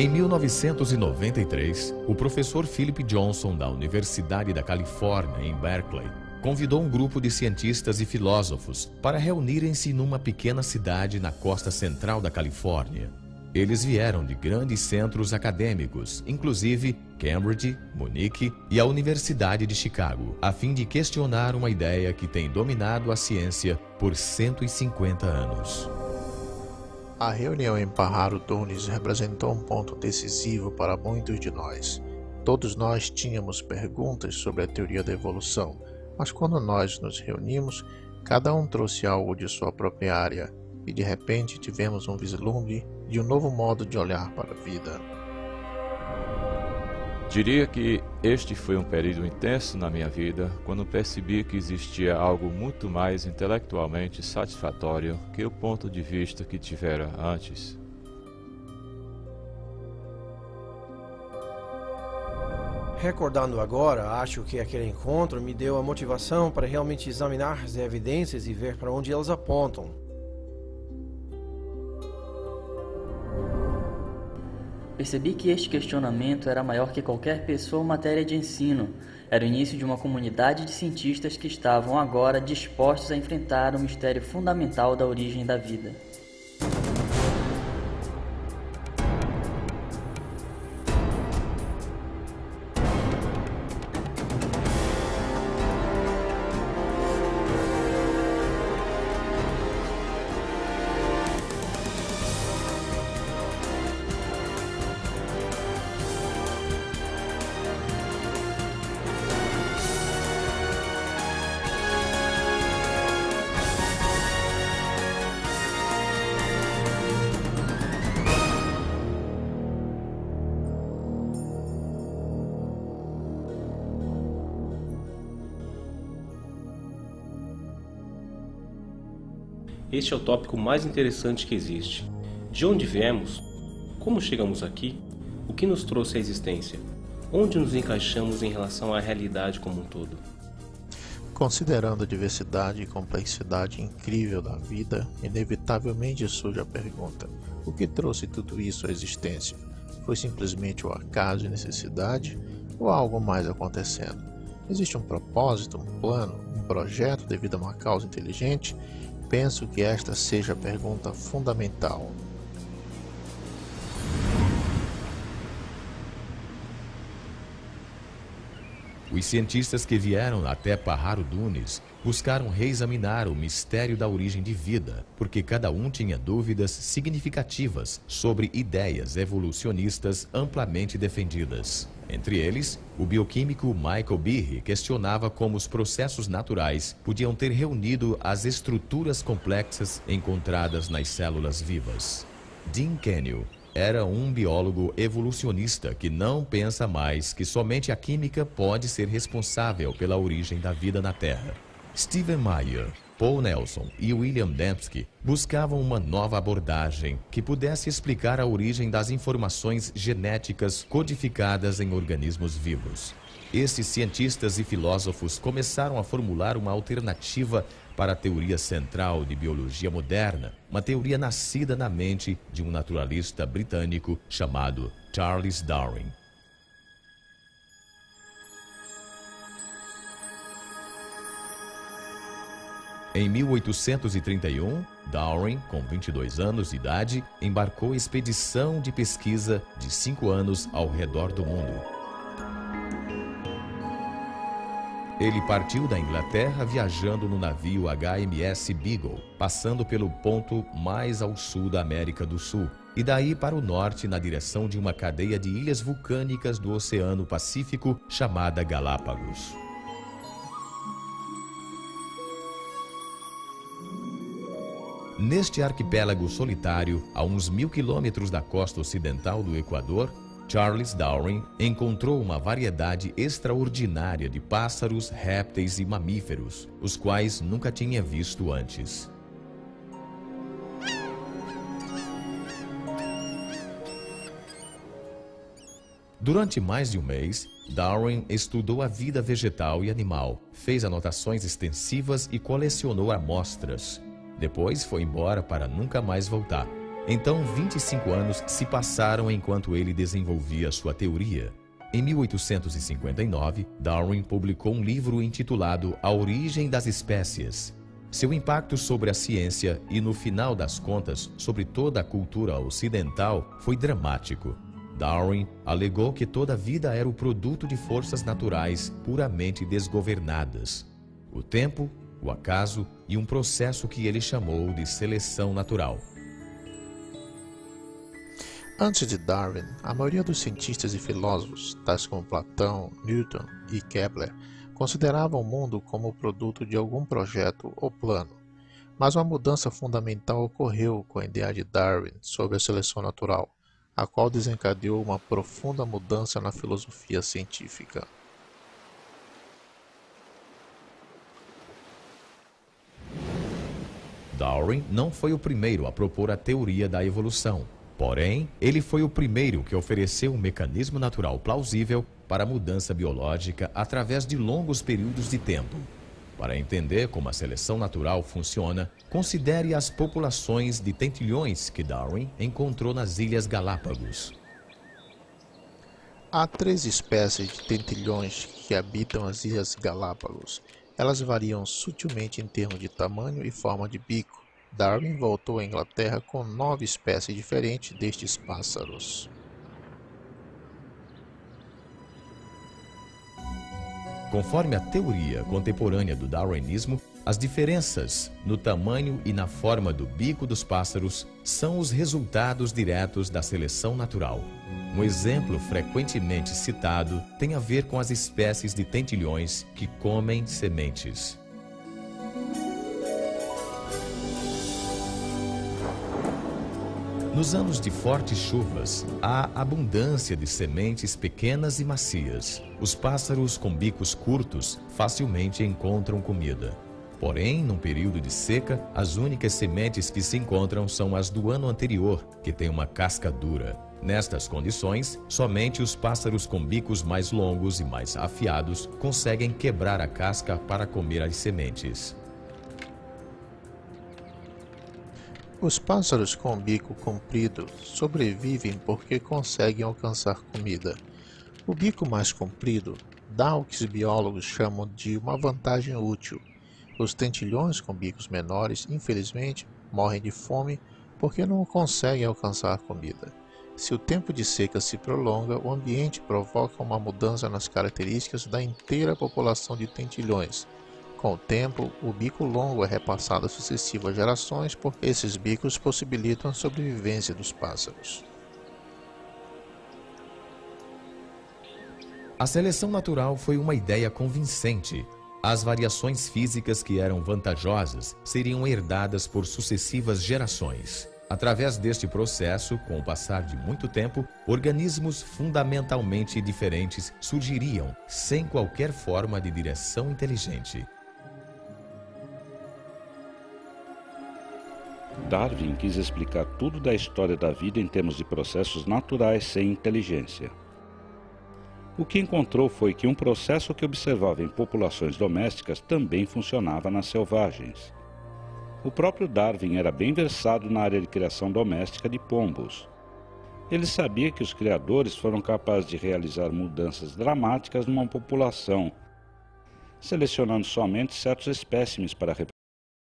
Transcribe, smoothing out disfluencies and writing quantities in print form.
Em 1993, o professor Philip Johnson, da Universidade da Califórnia, em Berkeley, convidou um grupo de cientistas e filósofos para reunirem-se numa pequena cidade na costa central da Califórnia. Eles vieram de grandes centros acadêmicos, inclusive Cambridge, Munique e a Universidade de Chicago, a fim de questionar uma ideia que tem dominado a ciência por 150 anos. A reunião em Pajaro Dunes representou um ponto decisivo para muitos de nós. Todos nós tínhamos perguntas sobre a teoria da evolução, mas quando nós nos reunimos, cada um trouxe algo de sua própria área, e de repente tivemos um vislumbre de um novo modo de olhar para a vida. Diria que este foi um período intenso na minha vida, quando percebi que existia algo muito mais intelectualmente satisfatório que o ponto de vista que tivera antes. Recordando agora, acho que aquele encontro me deu a motivação para realmente examinar as evidências e ver para onde elas apontam. Percebi que este questionamento era maior que qualquer pessoa ou matéria de ensino. Era o início de uma comunidade de cientistas que estavam agora dispostos a enfrentar o mistério fundamental da origem da vida. Este é o tópico mais interessante que existe. De onde viemos? Como chegamos aqui? O que nos trouxe à existência? Onde nos encaixamos em relação à realidade como um todo? Considerando a diversidade e complexidade incrível da vida, inevitavelmente surge a pergunta: o que trouxe tudo isso à existência? Foi simplesmente o acaso e necessidade, ou há algo mais acontecendo? Existe um propósito, um plano, um projeto devido a uma causa inteligente? Penso que esta seja a pergunta fundamental. Os cientistas que vieram até Pajaro Dunes buscaram reexaminar o mistério da origem de vida, porque cada um tinha dúvidas significativas sobre ideias evolucionistas amplamente defendidas. Entre eles, o bioquímico Michael Behe questionava como os processos naturais podiam ter reunido as estruturas complexas encontradas nas células vivas. Dean Kenyon era um biólogo evolucionista que não pensa mais que somente a química pode ser responsável pela origem da vida na Terra. Stephen Meyer, Paul Nelson e William Dembski buscavam uma nova abordagem que pudesse explicar a origem das informações genéticas codificadas em organismos vivos. Esses cientistas e filósofos começaram a formular uma alternativa para a teoria central de biologia moderna, uma teoria nascida na mente de um naturalista britânico chamado Charles Darwin. Em 1831, Darwin, com 22 anos de idade, embarcou expedição de pesquisa de 5 anos ao redor do mundo. Ele partiu da Inglaterra viajando no navio HMS Beagle, passando pelo ponto mais ao sul da América do Sul, e daí para o norte na direção de uma cadeia de ilhas vulcânicas do Oceano Pacífico chamada Galápagos. Neste arquipélago solitário, a uns 1000 quilômetros da costa ocidental do Equador, Charles Darwin encontrou uma variedade extraordinária de pássaros, répteis e mamíferos, os quais nunca tinha visto antes. Durante mais de um mês, Darwin estudou a vida vegetal e animal, fez anotações extensivas e colecionou amostras. Depois foi embora para nunca mais voltar. Então, 25 anos se passaram enquanto ele desenvolvia sua teoria. Em 1859, Darwin publicou um livro intitulado A Origem das Espécies. Seu impacto sobre a ciência e, no final das contas, sobre toda a cultura ocidental foi dramático. Darwin alegou que toda vida era o produto de forças naturais puramente desgovernadas. O tempo, o acaso e um processo que ele chamou de seleção natural. Antes de Darwin, a maioria dos cientistas e filósofos, tais como Platão, Newton e Kepler, consideravam o mundo como produto de algum projeto ou plano. Mas uma mudança fundamental ocorreu com a ideia de Darwin sobre a seleção natural, a qual desencadeou uma profunda mudança na filosofia científica. Darwin não foi o primeiro a propor a teoria da evolução. Porém, ele foi o primeiro que ofereceu um mecanismo natural plausível para a mudança biológica através de longos períodos de tempo. Para entender como a seleção natural funciona, considere as populações de tentilhões que Darwin encontrou nas Ilhas Galápagos. Há 3 espécies de tentilhões que habitam as Ilhas Galápagos. Elas variam sutilmente em termos de tamanho e forma de bico. Darwin voltou à Inglaterra com 9 espécies diferentes destes pássaros. Conforme a teoria contemporânea do darwinismo, as diferenças no tamanho e na forma do bico dos pássaros são os resultados diretos da seleção natural. Um exemplo frequentemente citado tem a ver com as espécies de tentilhões que comem sementes. Nos anos de fortes chuvas, há abundância de sementes pequenas e macias. Os pássaros com bicos curtos facilmente encontram comida. Porém, num período de seca, as únicas sementes que se encontram são as do ano anterior, que têm uma casca dura. Nestas condições, somente os pássaros com bicos mais longos e mais afiados conseguem quebrar a casca para comer as sementes. Os pássaros com bico comprido sobrevivem porque conseguem alcançar comida. O bico mais comprido dá o que os biólogos chamam de uma vantagem útil. Os tentilhões com bicos menores, infelizmente, morrem de fome porque não conseguem alcançar comida. Se o tempo de seca se prolonga, o ambiente provoca uma mudança nas características da inteira população de tentilhões. Com o tempo, o bico longo é repassado a sucessivas gerações porque esses bicos possibilitam a sobrevivência dos pássaros. A seleção natural foi uma ideia convincente. As variações físicas que eram vantajosas seriam herdadas por sucessivas gerações. Através deste processo, com o passar de muito tempo, organismos fundamentalmente diferentes surgiriam sem qualquer forma de direção inteligente. Darwin quis explicar tudo da história da vida em termos de processos naturais sem inteligência. O que encontrou foi que um processo que observava em populações domésticas também funcionava nas selvagens. O próprio Darwin era bem versado na área de criação doméstica de pombos. Ele sabia que os criadores foram capazes de realizar mudanças dramáticas numa população, selecionando somente certos espécimes para